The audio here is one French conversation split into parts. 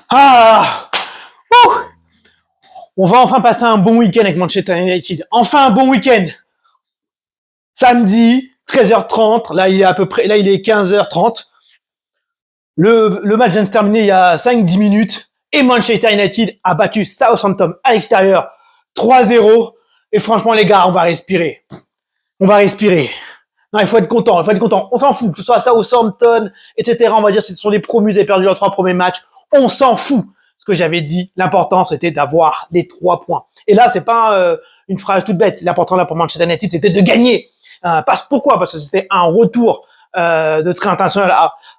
Ah, ouh, on va enfin passer un bon week-end avec Manchester United. Enfin un bon week-end. Samedi, 13h30. Là, il est à peu près, là, il est 15h30. Le match vient de se terminer il y a 5-10 minutes. Et Manchester United a battu Southampton à l'extérieur 3-0. Et franchement, les gars, on va respirer. On va respirer. Non, il faut être content, il faut être content. On s'en fout, que ce soit Southampton, etc. On va dire que ce sont des promus, ils ont perdu leurs 3 premiers matchs. On s'en fout. Ce que j'avais dit, l'important, c'était d'avoir les 3 points. Et là, c'est pas une phrase toute bête. L'important là pour Manchester United, c'était de gagner. Pourquoi? Parce que c'était un retour de train international.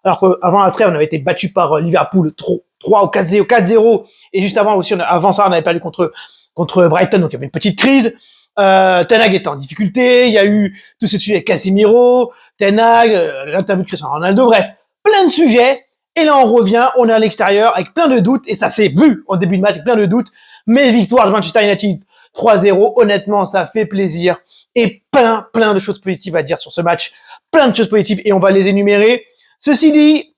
Alors qu'avant la trêve, on avait été battu par Liverpool 3 ou 4-0. Et juste avant aussi, avant ça, on avait perdu contre Brighton. Donc il y avait une petite crise. Ten Hag était en difficulté, il y a eu tous ces sujets avec Casemiro, Ten Hag, l'interview de Cristiano Ronaldo, bref, plein de sujets. Et là, on revient, on est à l'extérieur avec plein de doutes, et ça s'est vu en début de match avec plein de doutes. Mais victoire de Manchester United 3-0, honnêtement, ça fait plaisir. Et plein de choses positives à dire sur ce match. Plein de choses positives, et on va les énumérer. Ceci dit,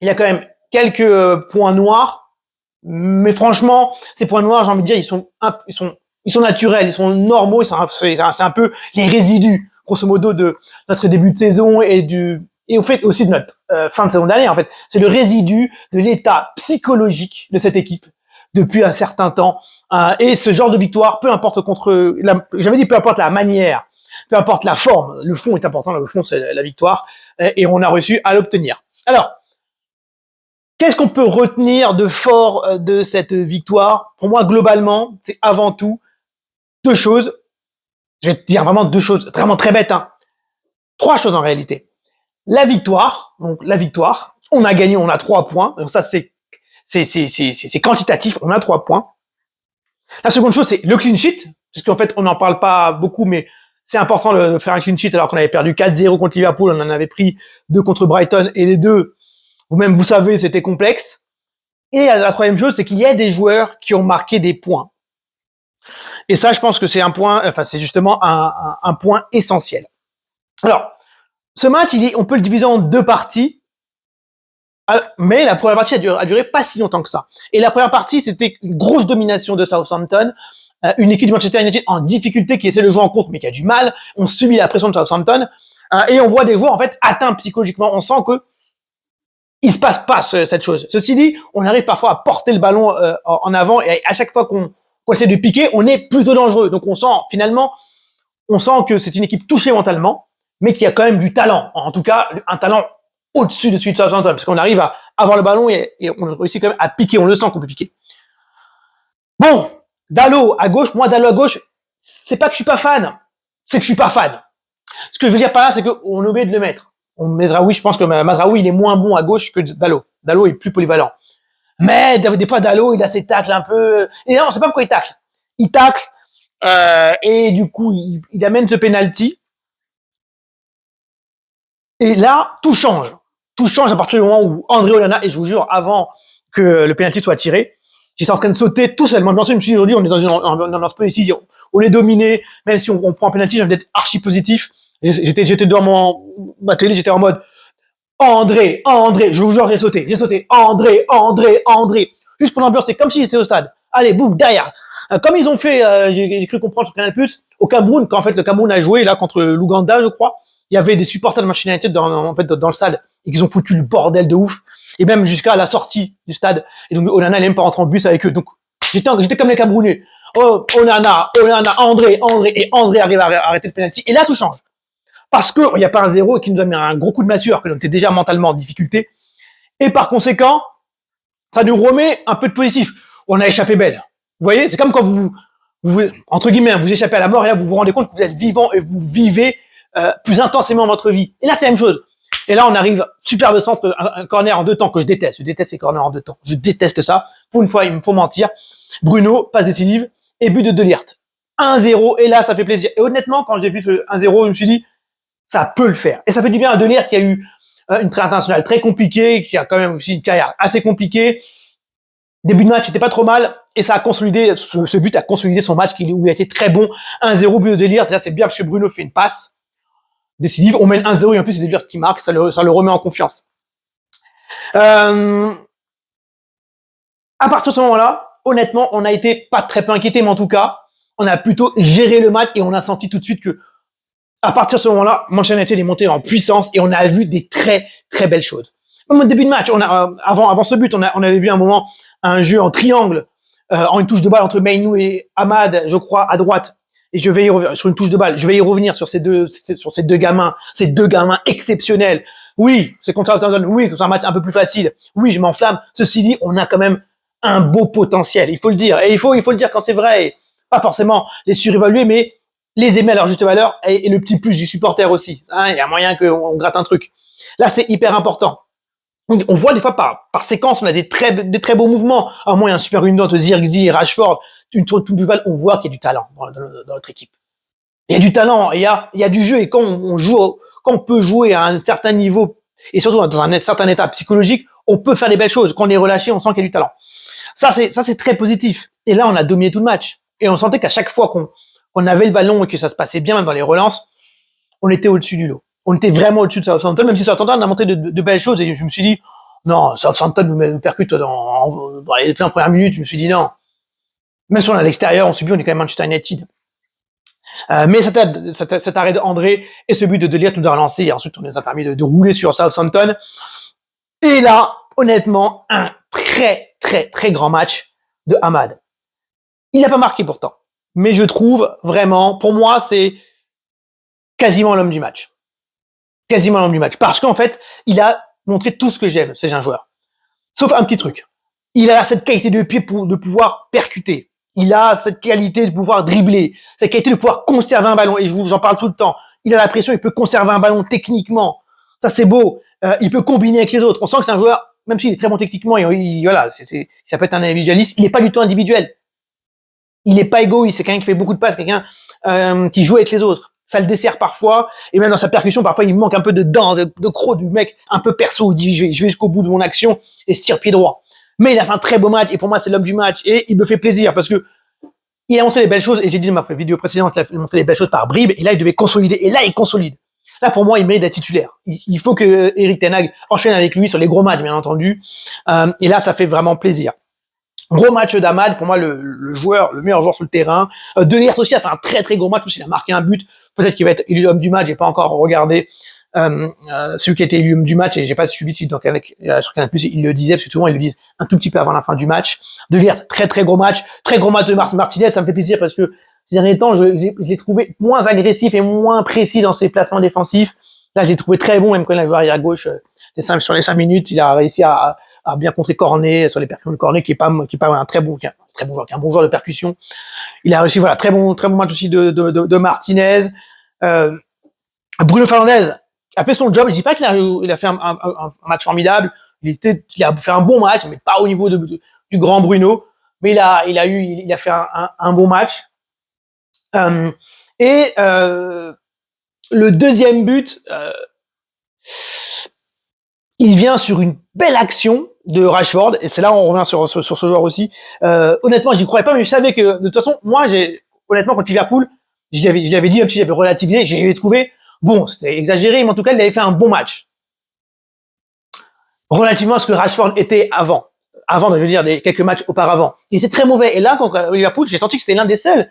il y a quand même quelques points noirs. Mais franchement, ces points noirs, j'ai envie de dire, ils sont naturels, ils sont normaux, c'est un peu les résidus, grosso modo, de notre début de saison et au fait aussi de notre fin de saison dernière. En fait, c'est le résidu de l'état psychologique de cette équipe depuis un certain temps. Et ce genre de victoire, peu importe j'avais dit peu importe la manière, peu importe la forme, le fond est important. Le fond, c'est la victoire, et on a réussi à l'obtenir. Alors, qu'est-ce qu'on peut retenir de fort de cette victoire? Pour moi, globalement, c'est avant tout 2 choses. Je vais te dire vraiment 2 choses, vraiment très bêtes, hein. 3 choses en réalité. La victoire, on a gagné, on a 3 points. Donc ça, c'est quantitatif, on a 3 points. La seconde chose, c'est le clean sheet, parce qu'en fait, on n'en parle pas beaucoup, mais c'est important de faire un clean sheet alors qu'on avait perdu 4-0 contre Liverpool, on en avait pris 2 contre Brighton, et les 2, vous-même vous savez, c'était complexe. Et la troisième chose, c'est qu'il y a des joueurs qui ont marqué des points. Et ça, je pense que c'est c'est justement un point essentiel. Alors, ce match, on peut le diviser en 2 parties, mais la première partie a duré pas si longtemps que ça. Et la première partie, c'était une grosse domination de Southampton, une équipe de Manchester United en difficulté qui essaie de jouer en contre mais qui a du mal. On subit la pression de Southampton, et on voit des joueurs en fait atteints psychologiquement. On sent que il se passe pas cette chose. Ceci dit, on arrive parfois à porter le ballon en avant, et à chaque fois qu'on essaie de piquer, on est plutôt dangereux. Donc on sent que c'est une équipe touchée mentalement, mais qui a quand même du talent. En tout cas, un talent au-dessus de celui de Southampton, parce qu'on arrive à avoir le ballon et on réussit quand même à piquer. On le sent qu'on peut piquer. Bon, Dalot à gauche. Moi, Dalot à gauche, c'est pas que je suis pas fan, c'est que je suis pas fan. Ce que je veux dire par là, c'est qu'on est obligé de le mettre. Mazraoui, je pense que Mazraoui, il est moins bon à gauche que Dalot. Dalot est plus polyvalent. Mais des fois, Dalot, il a ses tacles un peu. Et non, on sait pas pourquoi il tacle. Il tacle, et du coup, il amène ce penalty. Et là, tout change. Tout change à partir du moment où André Onana, et je vous jure, avant que le penalty soit tiré, j'étais en train de sauter tout seul. Moi, je me suis dit, aujourd'hui, on est dans une ambiance positive, on est dominé, même si on prend un penalty, j'ai envie d'être archi positif. J'étais dans ma télé, j'étais en mode André, je vous jure, j'ai sauté, André. Juste pour l'ambiance, c'est comme si j'étais au stade. Allez, boum, derrière. Comme ils ont fait, j'ai cru comprendre sur Canal+, au Cameroun, quand en fait le Cameroun a joué là contre l'Ouganda, je crois, il y avait des supporters de Manchester United dans le stade, et qu'ils ont foutu le bordel de ouf, et même jusqu'à la sortie du stade. Et donc Onana, il n'aime pas rentrer en bus avec eux. Donc j'étais comme les Camerounais. Oh, Onana, André, et André arrive à arrêter le penalty. Et là, tout change. Parce qu'il n'y a pas un 0 et qui nous a mis un gros coup de massue alors que l'on était déjà mentalement en difficulté. Et par conséquent, ça nous remet un peu de positif. On a échappé belle. Vous voyez, c'est comme quand vous, entre guillemets, vous échappez à la mort, et là vous vous rendez compte que vous êtes vivant et vous vivez plus intensément votre vie. Et là, c'est la même chose. Et là, on arrive, superbe centre, un corner en 2 temps que je déteste. Je déteste les corners en 2 temps. Je déteste ça. Pour une fois, il me faut mentir. Bruno, passe décisive, et but de De Ligt. 1-0, et là, ça fait plaisir. Et honnêtement, quand j'ai vu ce 1-0, je me suis dit, ça peut le faire. Et ça fait du bien à De Ligt qui a eu une traite internationale très compliquée, qui a quand même aussi une carrière assez compliquée. Début de match, c'était pas trop mal, et ça a consolidé, ce but a consolidé son match où il a été très bon. 1-0, but de De Ligt. Là, c'est bien parce que Bruno fait une passe décisive. On mène 1-0 et en plus, c'est De Ligt qui marque, ça le remet en confiance. À partir de ce moment-là, honnêtement, on a été pas très peu inquiété, mais en tout cas, on a plutôt géré le match et on a senti tout de suite que, à partir de ce moment-là, Manchester United est monté en puissance et on a vu des très très belles choses. Même au début de match, avant ce but, on avait vu un moment un jeu en triangle, en une touche de balle entre Mainou et Ahmad, je crois, à droite. Et je vais y revenir sur une touche de balle. Je vais y revenir sur ces deux gamins exceptionnels. Oui, c'est contre Southampton. Oui, c'est un match un peu plus facile. Oui, je m'enflamme. Ceci dit, on a quand même un beau potentiel. Il faut le dire. Et il faut le dire quand c'est vrai. Et pas forcément les surévaluer, mais les aimer à leur juste valeur et le petit plus du supporter aussi. Hein, il y a moyen qu'on gratte un truc. Là, c'est hyper important. On voit des fois par séquence, on a des très beaux mouvements. À moins, il y a un super union entre Zirkzee et Rashford. Une tour de balle, on voit qu'il y a du talent dans notre équipe. Il y a du talent, il y a du jeu. Et quand quand on peut jouer à un certain niveau, et surtout dans un certain état psychologique, on peut faire des belles choses. Quand on est relâché, on sent qu'il y a du talent. Ça, c'est très positif. Et là, on a dominé tout le match. Et on sentait qu'à chaque fois qu'on avait le ballon et que ça se passait bien, même dans les relances, on était au-dessus du lot. On était vraiment au-dessus de Southampton, même si Southampton a monté de belles choses. Et je me suis dit, non, Southampton nous percute dans les 20 premières minutes. Je me suis dit, non. Même si on est à l'extérieur, on subit, on est quand même Manchester United. Mais cet arrêt d'André et ce but de Ligt nous a relancé. Et ensuite, on nous a permis de rouler sur Southampton. Et là, honnêtement, un très, très, très grand match de Ahmad. Il n'a pas marqué pourtant. Mais je trouve vraiment, pour moi, c'est quasiment l'homme du match. Quasiment l'homme du match. Parce qu'en fait, il a montré tout ce que j'aime, c'est un joueur. Sauf un petit truc. Il a cette qualité de pied de pouvoir percuter. Il a cette qualité de pouvoir dribbler. Cette qualité de pouvoir conserver un ballon. Et j'en parle tout le temps. Il a la pression, il peut conserver un ballon techniquement. Ça, c'est beau. Il peut combiner avec les autres. On sent que c'est un joueur, même s'il est très bon techniquement, voilà, ça peut être un individualiste, il n'est pas du tout individuel. Il n'est pas égoïste. C'est quelqu'un qui fait beaucoup de passes, quelqu'un qui joue avec les autres. Ça le dessert parfois, et même dans sa percussion, parfois il manque un peu de dents, de crocs du mec, un peu perso, il dit je vais jusqu'au bout de mon action et se tire pied droit. Mais il a fait un très beau match, et pour moi c'est l'homme du match, et il me fait plaisir, parce que il a montré les belles choses, et j'ai dit dans ma vidéo précédente, il a montré les belles choses par bribes, et là il devait consolider, et là il consolide. Là pour moi il mérite d'être titulaire. Il faut que Erik ten Hag enchaîne avec lui sur les gros matchs, bien entendu, et là ça fait vraiment plaisir. Gros match d'Ahmad, pour moi le meilleur joueur sur le terrain. De Ligt aussi a fait un très très gros match, parce qu'il a marqué un but. Peut-être qu'il va être élu homme du match, j'ai pas encore regardé celui qui a été élu homme du match, et j'ai pas suivi si donc sur Canal+, il le disait, parce que souvent ils le disent un tout petit peu avant la fin du match. De Ligt, très très gros match de Martinez, ça me fait plaisir parce que ces derniers temps, je l'ai trouvé moins agressif et moins précis dans ses placements défensifs. Là, je l'ai trouvé très bon, même quand il avait arrière à gauche, sur les 5 minutes, il a réussi à bien contrer Cornet sur les percussions de Cornet, qui est pas un très bon joueur, qui est un bon joueur de percussion. Il a réussi, voilà, très bon match aussi de Martinez. Bruno Fernandes a fait son job. Je dis pas qu'il a fait un match formidable. Il a fait un bon match, mais pas au niveau du grand Bruno. Mais il a fait un bon match. Le deuxième but, il vient sur une belle action de Rashford, et c'est là où on revient sur ce joueur aussi. Honnêtement, j'y croyais pas, mais je savais que, de toute façon, moi, honnêtement, contre Liverpool, je l'avais dit, même si j'avais relativisé, j'avais trouvé, bon, c'était exagéré, mais en tout cas, il avait fait un bon match. Relativement à ce que Rashford était avant, je veux dire, quelques matchs auparavant. Il était très mauvais, et là, contre Liverpool, j'ai senti que c'était l'un des seuls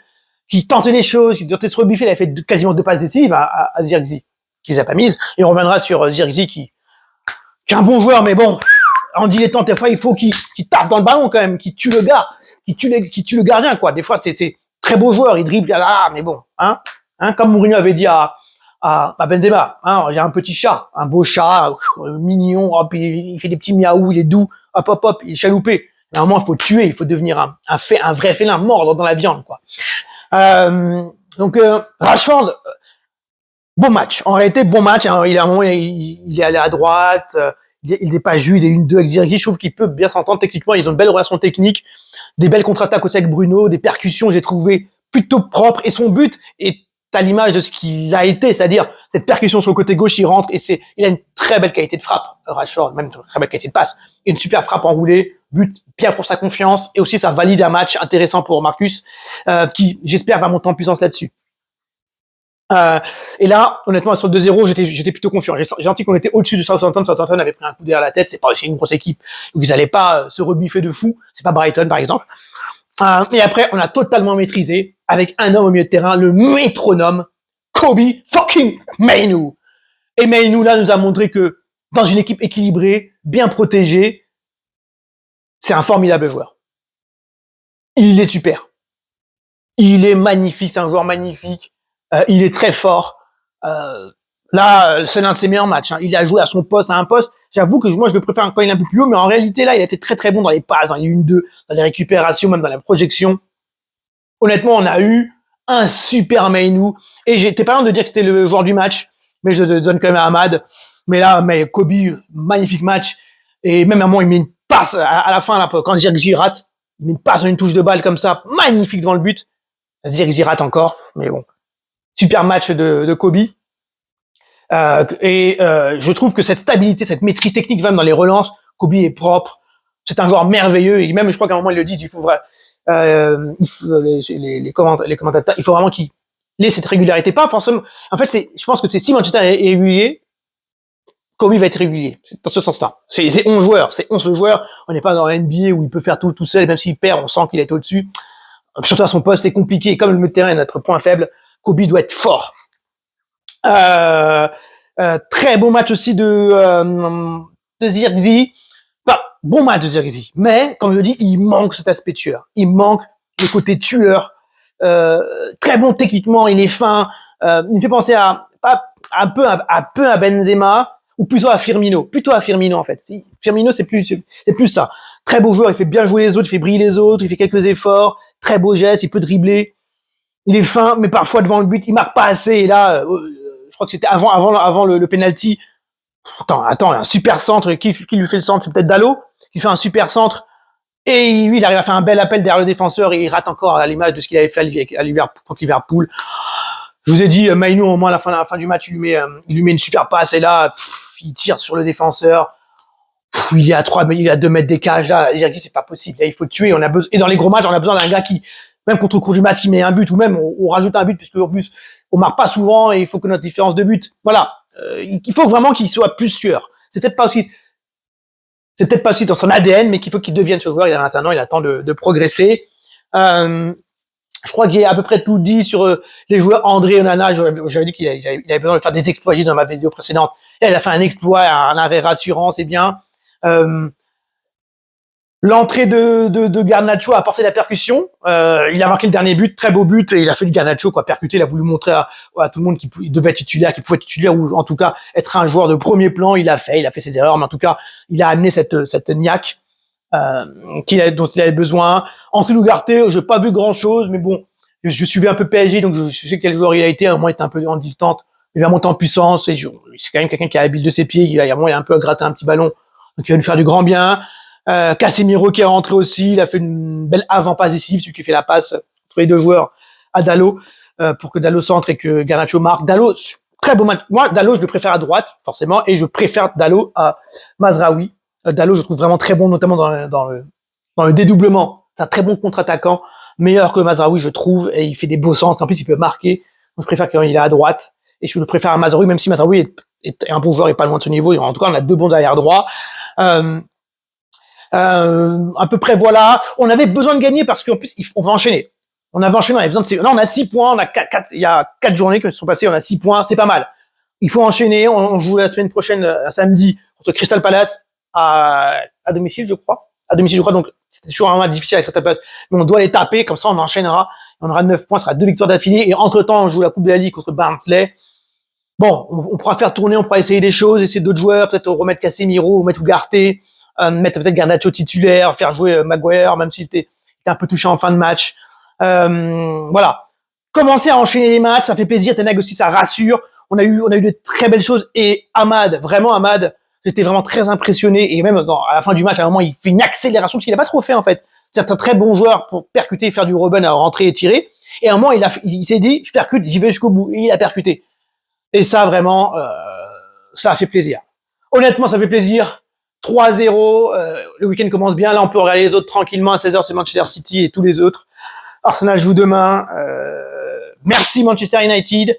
qui tentait les choses, qui tentait de se rebiffer. Il a fait quasiment 2 passes décisives à Zirkzee, qui les a pas mises, et on reviendra sur Zirkzee, qui est un bon joueur, mais bon, en dilettante, des fois, il faut qu'il tape dans le ballon quand même, qu'il tue le gars, qu'il tue le gardien, quoi. Des fois, c'est très beau joueur, il dribble, mais bon, comme Mourinho avait dit à Benzema, j'ai un petit chat, un beau chat, mignon, hop, il fait des petits miaou, il est doux, hop, il est chaloupé. À un moment, il faut le tuer, il faut devenir un vrai félin, mordre dans la viande, quoi. Rashford, bon match. En réalité, bon match. Hein, il est allé à droite. Il n'est pas juste. Il est une deux avec Zirkzee. Je trouve qu'il peut bien s'entendre techniquement. Ils ont une belle relation technique, des belles contre-attaques aussi avec Bruno, des percussions. J'ai trouvé plutôt propre. Et son but est à l'image de ce qu'il a été, c'est-à-dire cette percussion sur le côté gauche, il rentre et il a une très belle qualité de frappe. Rashford, même une très belle qualité de passe. Une super frappe enroulée, but bien pour sa confiance, et aussi ça valide un match intéressant pour Marcus, qui j'espère va monter en puissance là-dessus. Et là, honnêtement, sur le 2-0, j'étais plutôt confiant. J'ai senti qu'on était au-dessus de Southampton. Southampton avait pris un coup derrière la tête. C'est pas aussi une grosse équipe. Donc ils allaient pas se rebiffer de fou. C'est pas Brighton, par exemple. Et après, on a totalement maîtrisé avec un homme au milieu de terrain, le métronome, Kobe fucking Mainoo. Et Mainoo, là, nous a montré que dans une équipe équilibrée, bien protégée, c'est un formidable joueur. Il est super. Il est magnifique. C'est un joueur magnifique. Il est très fort. Là, c'est l'un de ses meilleurs matchs. Hein. Il a joué à son poste, à un poste. J'avoue que moi, je le préfère quand il est un peu plus haut, mais en réalité, là, il a été très très bon dans les passes, dans les 1-2, dans les récupérations, même dans la projection. Honnêtement, on a eu un super Mainoo. Et j'étais pas loin de dire que c'était le joueur du match, mais je le donne quand même à Ahmad. Mais là, Kobe, magnifique match. Et même à un moment, il met une passe à la fin, là, quand Zirkzee rate. Il met une passe, une touche de balle comme ça, magnifique devant le but. Zirkzee rate encore, mais bon. Super match de Kobe. Je trouve que cette stabilité, cette maîtrise technique, même dans les relances, Kobe est propre. C'est un joueur merveilleux. Et même, je crois qu'à un moment, ils le disent, il faut les commentateurs, il faut vraiment qu'il ait cette régularité. Pas forcément. En fait, je pense que si Manchester est régulier, Kobe va être régulier. C'est dans ce sens-là. C'est 11 joueurs. C'est 11 joueurs. On n'est pas dans la NBA où il peut faire tout seul. Même s'il perd, on sent qu'il est au-dessus. Surtout à son poste, c'est compliqué. Comme le milieu de terrain est notre point faible, Kobe doit être fort. Très bon match aussi de Zirkzee. Bah, bon match de Zirkzee. Mais, comme je le dis, il manque cet aspect tueur. Il manque le côté tueur. Très bon techniquement, il est fin. Il me fait penser un peu à Benzema, ou plutôt à Firmino. Plutôt à Firmino, en fait. Firmino, c'est plus ça. Très beau joueur, il fait bien jouer les autres, il fait briller les autres, il fait quelques efforts, très beau geste, il peut dribbler. Il est fin, mais parfois devant le but, il marque pas assez. Et là, je crois que c'était avant le penalty. Attends, un super centre. Qui lui fait le centre? C'est peut-être Dalot qui fait un super centre. Et lui, il arrive à faire un bel appel derrière le défenseur et il rate encore à l'image de ce qu'il avait fait contre Liverpool. Je vous ai dit, Mainoo, au moins à la fin du match, il lui met une super passe et là, il tire sur le défenseur. Il est à 2 mètres des cages là. Zirkzee, c'est pas possible. Là, il faut tuer. On a besoin. Et dans les gros matchs, on a besoin d'un gars qui, même contre le cours du match, qui met un but ou même on rajoute un but puisque en plus on marque pas souvent et il faut que notre différence de but. Voilà. Il faut vraiment qu'il soit plus tueur. C'est peut-être pas aussi dans son ADN, mais qu'il faut qu'il devienne ce joueur. Il a 21 ans, il attend de progresser. Je crois que j'ai à peu près tout dit sur les joueurs. André Onana, j'avais dit qu'il avait besoin de faire des exploits dans ma vidéo précédente. Là, il a fait un exploit, un arrêt rassurant, c'est bien. L'entrée de Garnacho a apporté la percussion. Il a marqué le dernier but, très beau but, et il a fait du Garnacho, quoi, percuté. Il a voulu montrer à tout le monde qu'il devait être titulaire, qu'il pouvait être titulaire, ou en tout cas être un joueur de premier plan. Il a fait ses erreurs, mais en tout cas, il a amené cette niaque dont il avait besoin. Entrée d'Ugarte, j'ai pas vu grand chose, mais bon, je suivais un peu PSG, donc je sais quel joueur il a été. À un moment, il était un peu en dilettante. Il va monter en puissance, et c'est quand même quelqu'un qui est habile de ses pieds. Il a un peu gratté un petit ballon, donc il va nous faire du grand bien. Casemiro qui est rentré aussi, il a fait une belle avant-passe décisive, celui qui fait la passe entre les deux joueurs à Dalot, pour que Dalot centre et que Garnacho marque. Dalot, très beau match. Moi, Dalot, je le préfère à droite, forcément, et je préfère Dalot à Mazraoui. Dalot, je trouve vraiment très bon, notamment dans le dédoublement. C'est un très bon contre-attaquant, meilleur que Mazraoui, je trouve, et il fait des beaux centres. En plus, il peut marquer. Donc, je préfère quand il est à droite, et je le préfère à Mazraoui, même si Mazraoui est un bon joueur et pas loin de ce niveau. En tout cas, on a 2 bons arrière droits. À peu près, voilà. On avait besoin de gagner parce qu'en plus, on va enchaîner. On avait enchaîné, on avait besoin de... Là, on a 6 points, il y a 4 journées qui se sont passées, on a 6 points, c'est pas mal. Il faut enchaîner, on joue la semaine prochaine, samedi, contre Crystal Palace, à domicile, je crois. Donc c'était toujours un match difficile avec Crystal Palace, mais on doit les taper, comme ça on enchaînera. On aura 9 points, ça sera 2 victoires d'affilée, et entre-temps, on joue la Coupe de la Ligue contre Barnsley. Bon, on pourra faire tourner, on pourra essayer des choses, essayer d'autres joueurs, peut-être remettre Casemiro, mettre Ugarte, mettre peut-être Garnacho titulaire, faire jouer Maguire, même s'il était un peu touché en fin de match. Voilà. Commencer à enchaîner les matchs, ça fait plaisir. Ten Hag aussi, ça rassure. On a eu de très belles choses. Et Ahmad, j'étais vraiment très impressionné. Et même à la fin du match, à un moment, il fait une accélération, parce qu'il a pas trop fait, en fait. C'est un très bon joueur pour percuter, faire du Robben à rentrer et tirer. Et à un moment, il s'est dit, je percute, j'y vais jusqu'au bout. Et il a percuté. Et ça, vraiment, ça a fait plaisir. Honnêtement, ça fait plaisir. 3-0, le week-end commence bien. Là, on peut regarder les autres tranquillement. À 16h, c'est Manchester City et tous les autres. Arsenal joue demain. Merci Manchester United.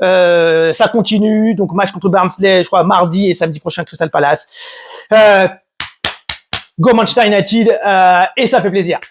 Ça continue. Donc match contre Barnsley, je crois mardi et samedi prochain Crystal Palace. Go Manchester United et ça fait plaisir.